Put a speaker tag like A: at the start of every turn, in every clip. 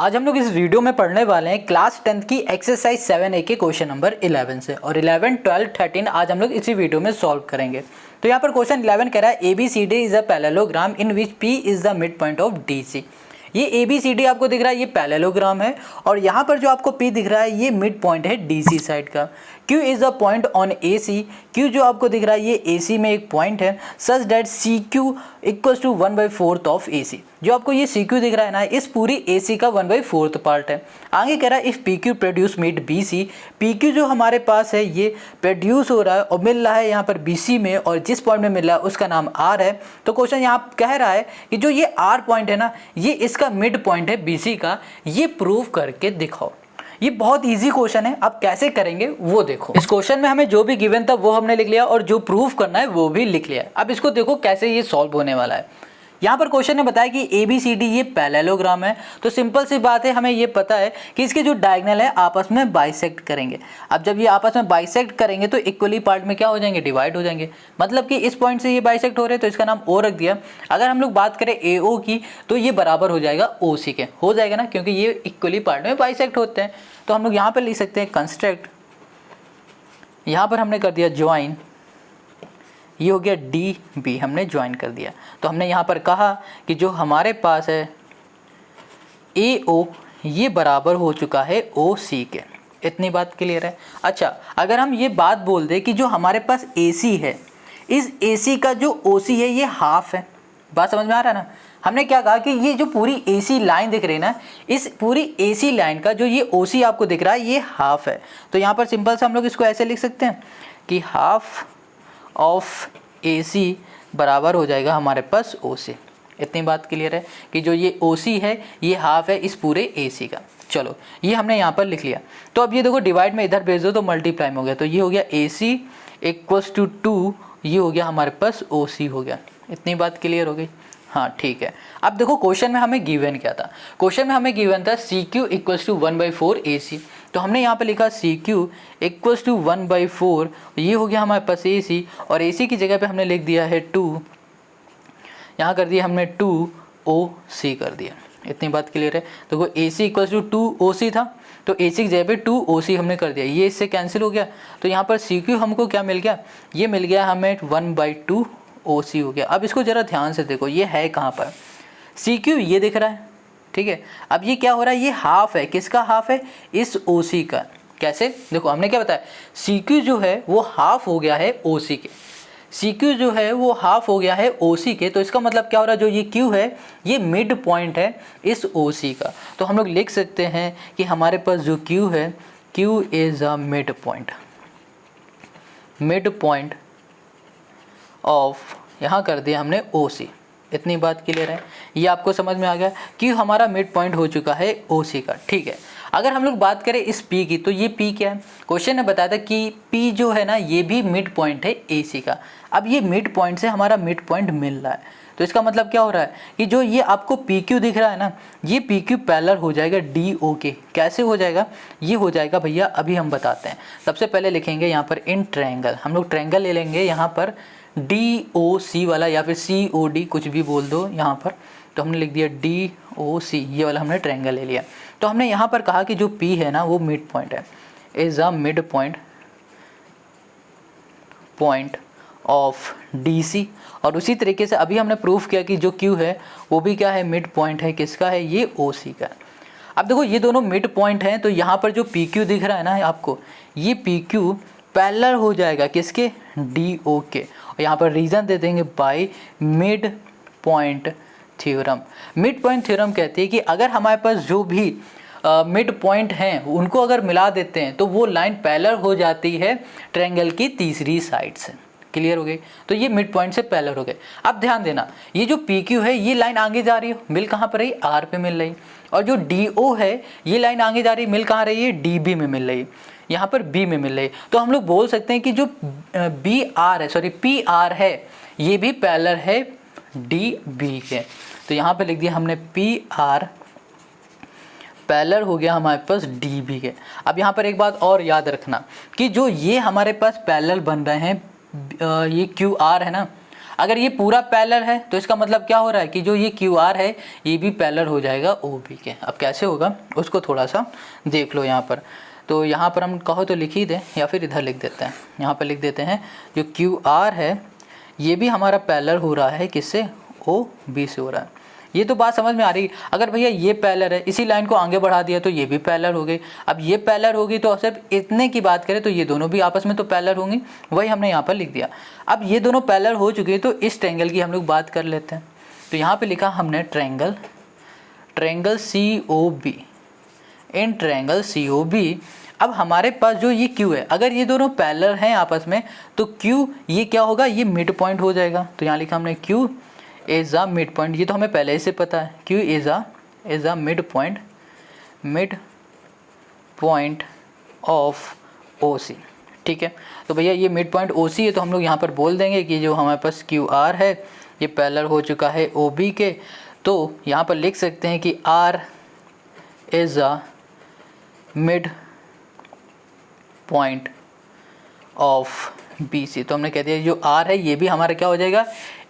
A: आज हम लोग इस वीडियो में पढ़ने वाले हैं क्लास 10th की एक्सरसाइज 7A के क्वेश्चन नंबर 11 से, और 11, 12, 13 आज हम लोग इसी वीडियो में सॉल्व करेंगे। तो यहाँ पर क्वेश्चन 11 कह रहा है ABCD is a parallelogram in which P is the mid point of DC। ये ABCD आपको दिख रहा है, ये पैरेललोग्राम है, और यहाँ पर जो आपको P दिख रहा है ये मिड पॉइंट है DC साइड का। Q is a point on AC, Q जो आपको दिख रहा है ये AC में एक पॉइंट है, such that CQ equals to 1/4 of AC। जो आपको ये CQ दिख रहा है ना, इस पूरी AC का 1/4 पार्ट है। आगे कह रहा है if PQ produce mid BC, PQ जो हमारे पास है ये प्रोड्यूस हो रहा है और मिल रहा है यहाँ पर BC में, और जिस पॉइंट में मिल रहा है उसका नाम R है। तो क्वेश्चन यहाँ कह रहा है कि जो ये R पॉइंट है ना, ये इसका मिड पॉइंट है BC का, ये प्रूव करके दिखाओ। ये बहुत इजी क्वेश्चन है, अब कैसे करेंगे वो देखो। इस क्वेश्चन में हमें जो भी गिवन था वो हमने लिख लिया और जो प्रूफ करना है वो भी लिख लिया। अब इसको देखो कैसे ये सॉल्व होने वाला है। यहाँ पर क्वेश्चन ने बताया कि ABCD ये पैरेललोग्राम है, तो सिंपल सी बात है, हमें ये पता है कि इसके जो डायगोनल है आपस में बाइसेक्ट करेंगे। अब जब ये आपस में बाइसेक्ट करेंगे तो इक्वली पार्ट में क्या हो जाएंगे, डिवाइड हो जाएंगे। मतलब कि इस पॉइंट से ये बाइसेक्ट हो रहे हैं तो इसका नाम O रख दिया। अगर हम लोग बात करें AO की तो ये बराबर हो जाएगा OC के, हो जाएगा ना, क्योंकि ये इक्वली पार्ट में बाइसेक्ट होते हैं। तो हम लोग यहाँ पर लिख सकते हैं कंस्ट्रक्ट, यहाँ पर हमने कर दिया ज्वाइन, ये हो गया DB, हमने ज्वाइन कर दिया। तो हमने यहाँ पर कहा कि जो हमारे पास है AO ये बराबर हो चुका है OC के। इतनी बात क्लियर है। अच्छा, अगर हम ये बात बोल दें कि जो हमारे पास AC है, इस AC का जो OC है ये हाफ है। बात समझ में आ रहा है ना। हमने क्या कहा कि ये जो पूरी AC लाइन दिख रही है ना, इस पूरी AC लाइन का जो ये OC आपको दिख रहा है ये हाफ है। तो यहाँ पर सिंपल से हम लोग इसको ऐसे लिख सकते हैं कि हाफ ऑफ AC बराबर हो जाएगा हमारे पास OC। इतनी बात क्लियर है कि जो ये OC है ये हाफ है इस पूरे AC का। चलो ये हमने यहाँ पर लिख लिया। तो अब ये देखो डिवाइड में इधर भेज दो तो मल्टीप्लाई में हो गया, तो ये हो गया AC इक्वल्स टू 2, ये हो गया हमारे पास OC हो गया। इतनी बात क्लियर हो गई। हाँ ठीक है। अब देखो क्वेश्चन में हमें गिवन क्या था। क्वेश्चन में हमें गिवन था CQ इक्वल्स टू 1/4 AC। तो हमने यहाँ पे लिखा CQ इक्वल्स टू 1/4, ये हो गया हमारे पास AC, और AC की जगह पे हमने लिख दिया है 2, यहाँ कर दिया हमने 2OC कर दिया। इतनी बात क्लियर है। देखो AC इक्वल्स टू 2OC था, तो AC की जगह पे 2OC हमने कर दिया, ये इससे कैंसिल हो गया। तो यहाँ पर CQ हमको क्या मिल गया, ये मिल गया हमें 1/2 OC हो गया। अब इसको ज़रा ध्यान से देखो, ये है कहाँ पर, CQ ये दिख रहा है, ठीक है। अब ये क्या हो रहा है, ये हाफ है, किसका हाफ है, इस OC का। कैसे, देखो हमने क्या बताया, CQ जो है वो हाफ हो गया है OC के, CQ जो है वो हाफ हो गया है OC के। तो इसका मतलब क्या हो रहा है, जो ये Q है ये मिड पॉइंट है इस OC का। तो हम लोग लिख सकते हैं कि हमारे पास जो Q है, Q is a mid point, mid point of, यहाँ कर दिया हमने OC। इतनी बात क्लियर है, ये आपको समझ में आ गया कि हमारा मिड पॉइंट हो चुका है OC का, ठीक है। अगर हम लोग बात करें इस P की, तो ये P क्या है, क्वेश्चन ने बताया था कि P जो है ना ये भी मिड पॉइंट है AC का। अब ये मिड पॉइंट से हमारा मिड पॉइंट मिल रहा है, तो इसका मतलब क्या हो रहा है कि जो ये आपको PQ दिख रहा है ना, ये PQ पैरेलल हो जाएगा DO के। कैसे हो जाएगा, ये हो जाएगा भैया अभी हम बताते हैं। सबसे पहले लिखेंगे यहाँ पर इन ट्रायंगल, हम लोग ट्रायंगल ले लेंगे यहाँ पर DOC वाला, या फिर COD कुछ भी बोल दो यहाँ पर। तो हमने लिख दिया DOC, ये वाला हमने ट्रायंगल ले लिया। तो हमने यहाँ पर कहा कि जो P है ना वो मिड पॉइंट है, is a mid point of DC। और उसी तरीके से अभी हमने प्रूफ किया कि जो Q है वो भी क्या है, मिड पॉइंट है, किसका है, ये OC का। अब देखो ये दोनों मिड पॉइंट हैं, तो यहाँ पर जो PQ दिख रहा है ना आपको, ये PQ पैरेलल हो जाएगा किसके, DO के। और यहाँ पर रीज़न दे देंगे by mid point theorem. Mid point theorem कहती है कि अगर हमारे पास जो भी मिड पॉइंट हैं उनको अगर मिला देते हैं तो वो लाइन पैरेलल हो जाती है ट्रायंगल की तीसरी साइड से। क्लियर हो गई। तो ये मिड पॉइंट से पैरेलल हो गए। अब ध्यान देना, ये जो PQ है ये लाइन आगे जा रही है, मिल कहाँ पर रही, R पे मिल रही, और जो DO है ये लाइन आगे जा रही है, मिल कहाँ रही है, DB में मिल रही, यहाँ पर B में मिल रही। तो हम लोग बोल सकते हैं कि जो PR है ये भी पैरेलल है DB के। तो यहाँ पे लिख दिया हमने PR पैरेलल हो गया हमारे पास DB के। अब यहाँ पर एक बात और याद रखना कि जो ये हमारे पास पैरेलल बन रहे हैं, ये QR है ना, अगर ये पूरा पैरेलल है तो इसका मतलब क्या हो रहा है कि जो ये क्यू आर है ये भी पैरेलल हो जाएगा ओ बी के। अब कैसे होगा उसको थोड़ा सा देख लो यहाँ पर। तो यहाँ पर हम कहो तो लिख ही दें या फिर इधर लिख देते हैं, यहाँ पर लिख देते हैं जो क्यू आर है ये भी हमारा पैरेलल हो रहा है किससे, ओ बी से हो रहा है। ये तो बात समझ में आ रही। अगर भैया ये पैरेलल है, इसी लाइन को आगे बढ़ा दिया तो ये भी पैरेलल हो गई। अब ये पैरेलल होगी तो सिर्फ इतने की बात करें तो ये दोनों भी आपस में तो पैरेलल होंगी, वही हमने यहाँ पर लिख दिया। अब ये दोनों पैरेलल हो चुके हैं तो इस ट्रायंगल की हम लोग बात कर लेते हैं। तो यहाँ पे लिखा हमने triangle C O B, in triangle C O B. अब हमारे पास जो ये Q है, अगर ये दोनों पैरेलल हैं आपस में तो Q ये क्या होगा, ये मिड पॉइंट हो जाएगा। तो यहाँ लिखा हमने Q is a mid point, ये तो हमें पहले से पता है, Q is a mid point of O C. ठीक है, तो भैया ये मिड पॉइंट ओ सी है तो हम लोग यहाँ पर बोल देंगे कि जो हमारे पास क्यू आर है ये पैरेलल हो चुका है ओ बी के। तो यहाँ पर लिख सकते हैं कि R is a mid point of B C. तो हमने कह दिया जो आर है ये भी हमारा क्या हो जाएगा,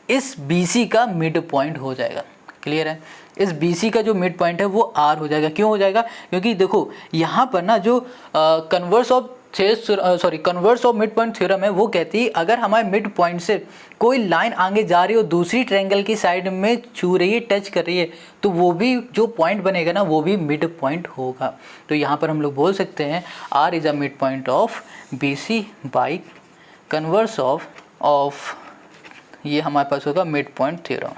A: इस बी सी का मिड पॉइंट हो जाएगा। क्लियर है, इस बी सी का जो मिड पॉइंट है वो आर हो जाएगा। क्यों हो जाएगा, क्योंकि देखो यहाँ पर ना जो converse of mid point theorem है वो कहती है अगर हमारे मिड पॉइंट से कोई लाइन आगे जा रही हो दूसरी ट्रायंगल की साइड में छू रही है, टच कर रही है, तो वो भी जो पॉइंट बनेगा ना वो भी मिड पॉइंट होगा। तो यहाँ पर हम लोग बोल सकते हैं R is a mid point of B C by converse of ये हमारे पास होगा मिड पॉइंट थ्योरम।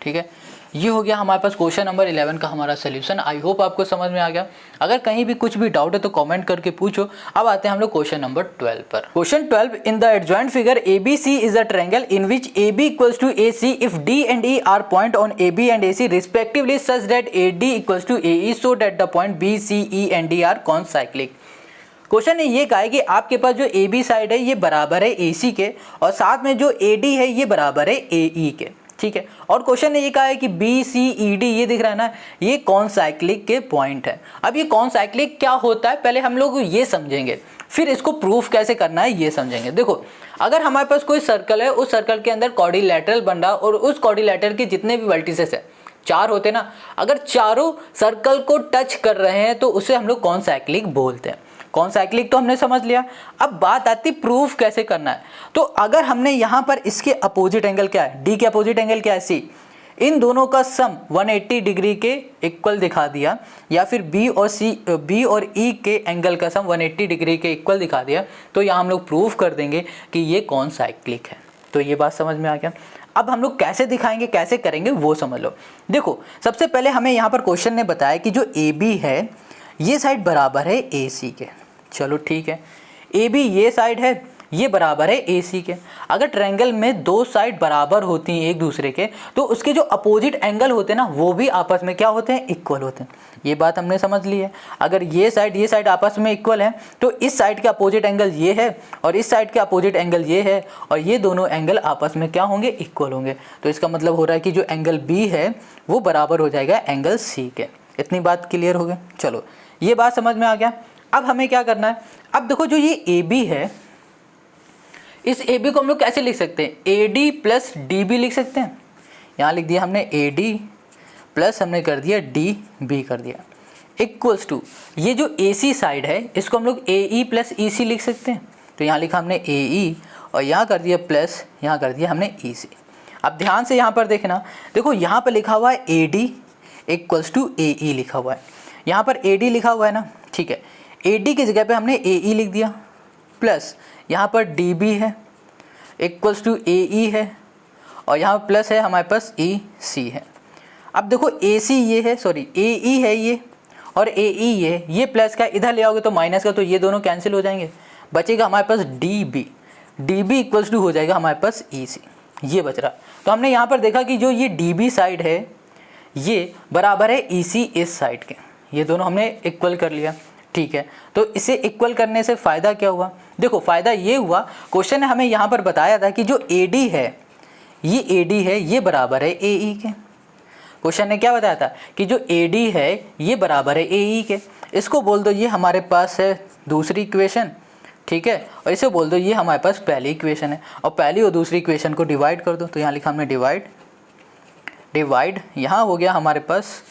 A: ठीक है, ये हो गया हमारे पास क्वेश्चन नंबर 11 का हमारा सोल्यूशन। आई होप आपको समझ में आ गया। अगर कहीं भी कुछ भी डाउट है तो कमेंट करके पूछो। अब आते हैं हम लोग क्वेश्चन नंबर 12 पर। Question 12, in the adjoint figure ABC is a triangle in which AB equals to AC if D and E are points on AB and AC respectively such that AD equals to AE so that the point B, C, E and D are concyclic. क्वेश्चन ने ये कहा है कि आपके पास जो AB side है ये बराबर है AC के और साथ में जो AD है ये बराबर है AE के। ठीक है, और क्वेश्चन ने ये कहा है कि BCED ये दिख रहा है ना, ये कॉन्साइक्लिक के पॉइंट है। अब ये कॉन्साइक्लिक क्या होता है पहले हम लोग ये समझेंगे, फिर इसको प्रूफ कैसे करना है ये समझेंगे। देखो, अगर हमारे पास कोई सर्कल है, उस सर्कल के अंदर क्वाड्रिलैटरल बन रहा और उस क्वाड्रिलैटरल के जितने भी वर्टिसेस है, 4 होते ना, अगर चारों सर्कल को टच कर रहे हैं तो उसे हम लोग कॉन्साइक्लिक बोलते हैं। कॉन्साइक्लिक तो हमने समझ लिया। अब बात आती प्रूफ कैसे करना है। तो अगर हमने यहाँ पर इसके अपोजिट एंगल क्या है, डी के अपोजिट एंगल क्या है, सी, इन दोनों का सम 180 डिग्री के इक्वल दिखा दिया, या फिर बी और ई के एंगल का सम 180 डिग्री के इक्वल दिखा दिया, तो यहाँ हम लोग प्रूफ कर देंगे कि ये कॉन्साइक्लिक है। तो ये बात समझ में आ गया। अब हम लोग कैसे दिखाएंगे, कैसे करेंगे वो समझ लो। देखो, सबसे पहले हमें यहाँ पर क्वेश्चन ने बताया कि जो ए बी है ये साइड बराबर है ए सी के। चलो ठीक है, ए बी ये साइड है, ये बराबर है ए सी के। अगर ट्रायंगल में दो साइड बराबर होती हैं एक दूसरे के तो उसके जो अपोजिट एंगल होते हैं ना वो भी आपस में क्या होते हैं, इक्वल होते हैं। ये बात हमने समझ ली है। अगर ये साइड आपस में इक्वल है तो इस साइड के अपोजिट एंगल ये है और इस साइड के अपोजिट एंगल ये है और ये दोनों एंगल आपस में क्या होंगे, इक्वल होंगे। तो इसका मतलब हो रहा है कि जो एंगल बी है वो बराबर हो जाएगा एंगल सी के। इतनी बात क्लियर हो गई। चलो, ये बात समझ में आ गया। अब हमें क्या करना है, अब देखो जो ये ए बी है, इस ए बी को हम लोग कैसे लिख सकते हैं, A D plus D B लिख सकते हैं। यहाँ लिख दिया हमने ए डी प्लस हमने कर दिया डी बी कर दिया, इक्वल्स टू ये जो ए सी साइड है इसको हम लोग ए ई प्लस ई सी लिख सकते हैं। तो यहाँ लिखा हमने ए ई और यहाँ कर दिया प्लस, यहाँ कर दिया हमने ई सी। अब ध्यान से यहाँ पर देखना, देखो यहाँ पर लिखा हुआ है ए डी इक्वल्स टू ए ई लिखा हुआ है, यहाँ पर ए डी लिखा हुआ है ना, ठीक है। ए डी की जगह पे हमने ए ई लिख दिया प्लस यहाँ पर डी बी है इक्वल्स टू ए ई है और यहाँ प्लस है हमारे पास ई सी है। अब देखो ए सी ये है, सॉरी ए ई है ये और ए ई ये प्लस का इधर ले आओगे तो माइनस का, तो ये दोनों कैंसिल हो जाएंगे, बचेगा हमारे पास डी बी इक्वल्स टू हो जाएगा हमारे पास ई सी, ये बच रहा। तो हमने यहाँ पर देखा कि जो ये डी बी साइड है ये बराबर है ई सी इस साइड के, ये दोनों हमने इक्वल कर लिया, ठीक है। तो इसे इक्वल करने से फ़ायदा क्या हुआ, देखो फ़ायदा ये हुआ, क्वेश्चन ने हमें यहाँ पर बताया था कि जो ए डी है ये बराबर है ए ई के। क्वेश्चन ने क्या बताया था कि जो ए डी है ये बराबर है ए ई के। इसको बोल दो ये हमारे पास है दूसरी इक्वेशन, ठीक है, और इसे बोल दो ये हमारे पास पहली इक्वेशन है, और पहली और दूसरी इक्वेशन को डिवाइड कर दो। तो यहाँ लिखा हमने डिवाइड यहाँ हो गया हमारे पास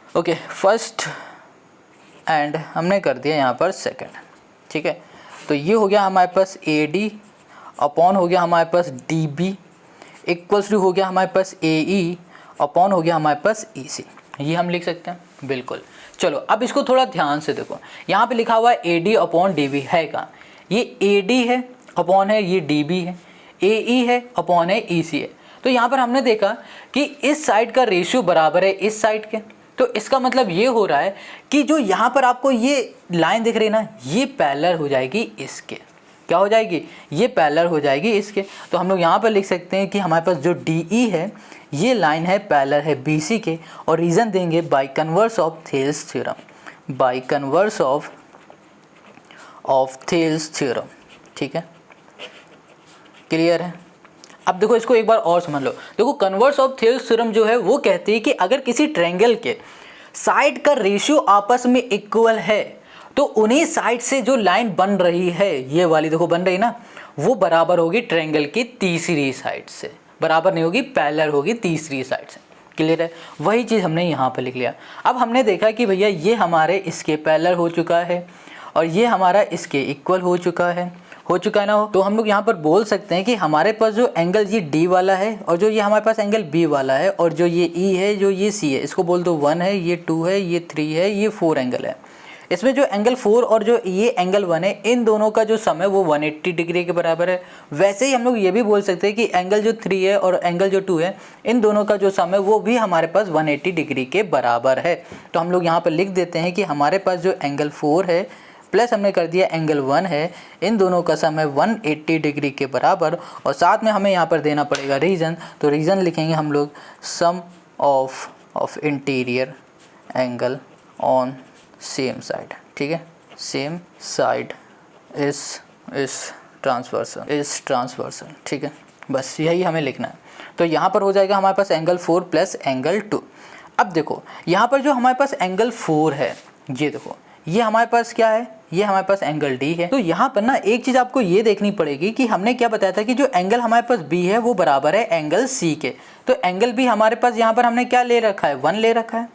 A: ओके फर्स्ट एंड हमने कर दिया यहाँ पर सेकंड। ठीक है, तो ये हो गया हमारे पास AD अपॉन हो गया हमारे पास DB इक्वल्स टू हो गया हमारे पास AE अपॉन हो गया हमारे पास EC। ये हम लिख सकते हैं बिल्कुल। चलो अब इसको थोड़ा ध्यान से देखो, यहाँ पे लिखा हुआ है AD अपॉन DB है का, ये AD है अपॉन है, ये DB है, AE है अपॉन है, EC है। तो यहाँ पर हमने देखा कि इस साइड का रेशियो बराबर है इस साइड के, तो इसका मतलब ये हो रहा है कि जो यहाँ पर आपको ये लाइन दिख रही है ना, ये पैरेलल हो जाएगी इसके। क्या हो जाएगी? ये पैरेलल हो जाएगी इसके। तो हम लोग यहाँ पर लिख सकते हैं कि हमारे पास जो DE है ये लाइन है पैरेलल है BC के, और रीज़न देंगे by converse of Thales theorem, by converse of Thales theorem. ठीक है, क्लियर है? अब देखो इसको एक बार और समझ लो। देखो कन्वर्स ऑफ थेल्स थ्योरम जो है वो कहती है कि अगर किसी ट्रायंगल के साइड का रेशियो आपस में इक्वल है तो उन्हीं साइड से जो लाइन बन रही है, ये वाली देखो बन रही ना, वो बराबर होगी ट्रायंगल की तीसरी साइड से, बराबर नहीं होगी, पैरेलल होगी तीसरी साइड से। क्लियर है? वही चीज़ हमने यहाँ पर लिख लिया। अब हमने देखा कि भैया ये हमारे इसके पैरेलल हो चुका है और ये हमारा इसके इक्वल हो चुका है ना हो, तो हम लोग यहाँ पर बोल सकते हैं कि हमारे पास जो एंगल ये D वाला है और जो ये हमारे पास एंगल B वाला है और जो ये E है, जो ये C है, इसको बोल दो 1 है, ये 2 है, ये 3 है, ये 4 एंगल है। इसमें जो एंगल 4 और जो ये एंगल 1 है, इन दोनों का जो सम है वो 180 डिग्री के बराबर है। वैसे ही हम लोग ये भी बोल सकते हैं कि एंगल जो 3 है और एंगल जो 2 है, इन दोनों का जो सम है वो भी हमारे पास 180 डिग्री के बराबर है। तो हम लोग यहाँ पर लिख देते हैं कि हमारे पास जो एंगल 4 है प्लस हमने कर दिया एंगल 1 है, इन दोनों का सम है 180 डिग्री के बराबर। और साथ में हमें यहाँ पर देना पड़ेगा रीज़न, तो रीज़न लिखेंगे हम लोग sum of interior angle on same side. ठीक है, सेम साइड इस ट्रांसवर्सल। ठीक है, बस यही हमें लिखना है। तो यहाँ पर हो जाएगा हमारे पास एंगल 4 प्लस एंगल 2। अब देखो यहाँ पर जो हमारे पास एंगल 4 है, ये देखो ये हमारे पास क्या है, ये हमारे पास एंगल D है। तो यहाँ पर ना एक चीज़ आपको ये देखनी पड़ेगी कि हमने क्या बताया था कि जो एंगल हमारे पास B है वो बराबर है एंगल C के। तो एंगल B हमारे पास यहाँ पर हमने क्या ले रखा है, 1 ले रखा है।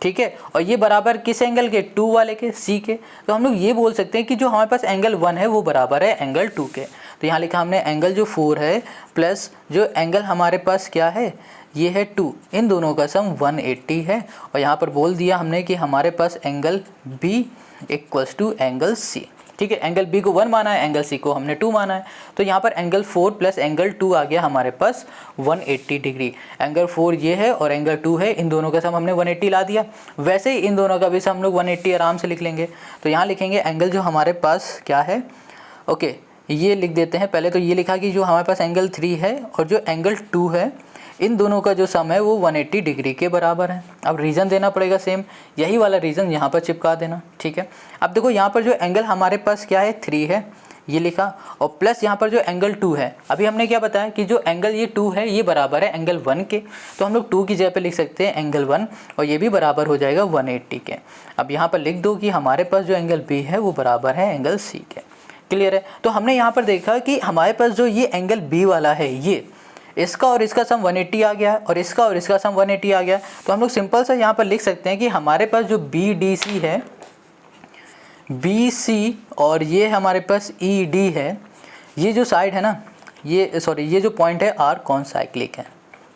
A: ठीक है, और ये बराबर किस एंगल के, 2 वाले के, C के। तो हम लोग ये बोल सकते हैं कि जो हमारे पास एंगल 1 है वो बराबर है एंगल 2 के। तो यहाँ लिखा हमने एंगल जो 4 है प्लस जो एंगल हमारे पास क्या है, ये है 2, इन दोनों का सम 180 है। और यहाँ पर बोल दिया हमने कि हमारे पास angle B equals to angle C। ठीक है, एंगल B को 1 माना है, एंगल C को हमने 2 माना है। तो यहाँ पर एंगल 4 प्लस एंगल 2 आ गया हमारे पास 180 डिग्री। एंगल 4 ये है और एंगल 2 है, इन दोनों का सम हमने 180 ला दिया। वैसे ही इन दोनों का भी सम हम लोग 180 आराम से लिख लेंगे। तो यहाँ लिखेंगे एंगल जो हमारे पास क्या है, ओके ये लिख देते हैं पहले। तो ये लिखा कि जो हमारे पास एंगल 3 है और जो एंगल 2 है, इन दोनों का जो सम है वो 180 डिग्री के बराबर है। अब रीज़न देना पड़ेगा सेम, यही वाला रीज़न यहाँ पर चिपका देना। ठीक है, अब देखो यहाँ पर जो एंगल हमारे पास क्या है, 3 है, ये लिखा, और प्लस यहाँ पर जो एंगल 2 है, अभी हमने क्या बताया कि जो एंगल ये 2 है ये बराबर है एंगल 1 के। तो हम लोग 2 की जगह पे लिख सकते हैं एंगल 1, और ये भी बराबर हो जाएगा 180 के। अब यहाँ पर लिख दो कि हमारे पास जो एंगल B है वो बराबर है एंगल C के। क्लियर है? तो हमने यहाँ पर देखा कि हमारे पास जो ये एंगल B वाला है, ये इसका और इसका सम 180 आ गया और इसका और इसका सम 180 आ गया। तो हम लोग सिंपल सा यहाँ पर लिख सकते हैं कि हमारे पास जो BDC है, BC और ये हमारे पास ED है, ये जो साइड है ना, ये सॉरी ये जो पॉइंट है R कॉन्साइक्लिक है।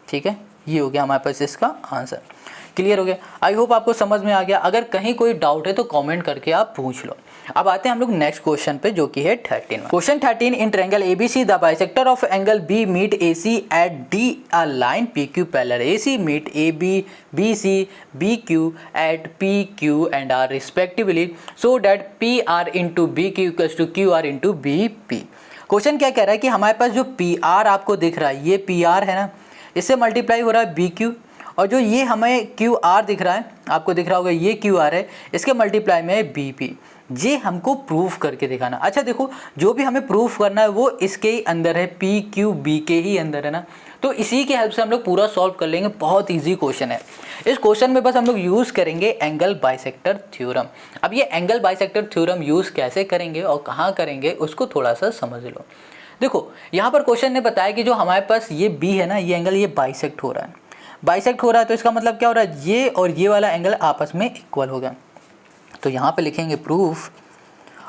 A: ठीक है, ये हो गया हमारे पास इसका आंसर। क्लियर हो गया? आई होप आपको समझ में आ गया। अगर कहीं कोई डाउट है तो कमेंट करके आप पूछ लो। अब आते हैं हम लोग नेक्स्ट क्वेश्चन पे, जो कि है 13। Question 13, in triangle ABC the bisector of angle B meet AC at D a line PQ parallel AC meet AB BC BQ at PQ and R respectively so that PR into BQ equals to QR into BP। Question क्या कह रहा है कि हमारे पास जो PR आपको दिख रहा है, ये PR है ना, इससे मल्टीप्लाई हो रहा है BQ, और जो ये हमें QR दिख रहा है, आपको दिख रहा होगा ये QR है, इसके मल्टीप्लाई में है BP। ये हमको प्रूफ करके दिखाना। अच्छा देखो, जो भी हमें प्रूफ करना है वो इसके ही अंदर है, PQB के ही अंदर है ना। तो इसी की हेल्प से हम लोग पूरा सॉल्व कर लेंगे। बहुत ईजी क्वेश्चन है। इस क्वेश्चन में बस हम लोग यूज़ करेंगे एंगल बाइसेक्टर थ्योरम। अब ये एंगल बाइसेक्टर थ्योरम यूज़ कैसे करेंगे और कहाँ करेंगे उसको थोड़ा सा समझ लो। देखो यहाँ पर क्वेश्चन ने बताया कि जो हमारे पास ये बी है ना, ये एंगल ये बाइसेक्ट हो रहा है। बाइसेक्ट हो रहा है तो इसका मतलब क्या हो रहा है, ये और ये वाला एंगल आपस में इक्वल होगा। तो यहाँ पे लिखेंगे प्रूफ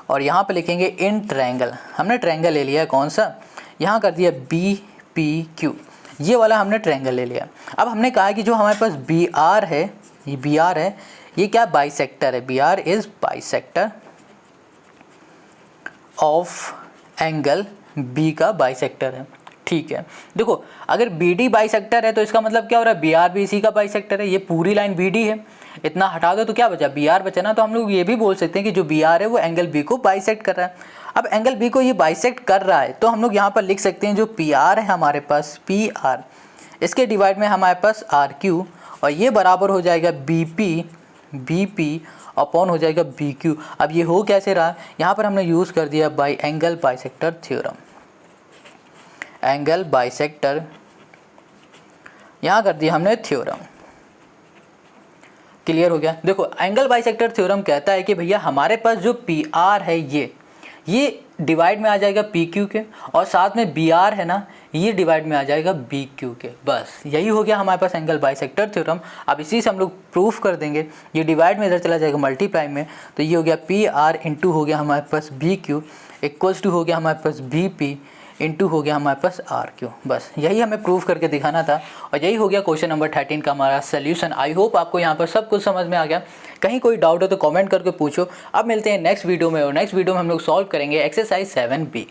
A: और यहाँ पे लिखेंगे इन ट्रायंगल। हमने ट्रायंगल ले लिया है कौन सा, यहाँ कर दिया बी पी क्यू, ये वाला हमने ट्रायंगल ले लिया। अब हमने कहा कि जो हमारे पास बी आर है, ये बी आर है, ये क्या बाइसेक्टर है, B R is bisector of angle B का बाइसेक्टर है। ठीक है, देखो अगर बी डी बाइसेक्टर है तो इसका मतलब क्या हो रहा है, बी आर भी इसी का बाइसेक्टर है। ये पूरी लाइन बी डी है, इतना हटा दो तो क्या बचा, बी आर बचा ना। तो हम लोग ये भी बोल सकते हैं कि जो बी आर है वो एंगल बी को बाइसेक्ट कर रहा है। अब एंगल बी को ये बाइसेक्ट कर रहा है तो हम लोग यहाँ पर लिख सकते हैं जो पी आर है हमारे पास, पी आर, इसके डिवाइड में हमारे पास आर क्यू, और ये बराबर हो जाएगा बी पी अपॉन हो जाएगा बी क्यू। अब ये हो कैसे रहा, यहाँ पर हमने यूज़ कर दिया by angle bisector theorem. Angle bisector यहाँ कर दिया हमने थ्योरम। क्लियर हो गया। देखो एंगल बाइसेक्टर थ्योरम कहता है कि भैया हमारे पास जो पी आर है ये डिवाइड में आ जाएगा पी क्यू के, और साथ में बी आर है ना, ये डिवाइड में आ जाएगा बी क्यू के। बस यही हो गया हमारे पास एंगल बाइसेक्टर थ्योरम। अब इसी से हम लोग प्रूफ कर देंगे। ये डिवाइड में इधर चला जाएगा मल्टीप्लाई में, तो ये हो गया पी आर इंटू हो गया हमारे पास बी क्यू इक्वल्स टू हो गया हमारे पास बी पी इंटू हो गया हमारे पास आर क्यू। बस यही हमें प्रूफ करके दिखाना था, और यही हो गया क्वेश्चन नंबर 13 का हमारा सोल्यूशन। आई होप आपको यहाँ पर सब कुछ समझ में आ गया। कहीं कोई डाउट हो तो कमेंट करके पूछो। अब मिलते हैं नेक्स्ट वीडियो में, और नेक्स्ट वीडियो में हम लोग सॉल्व करेंगे एक्सरसाइज 7B।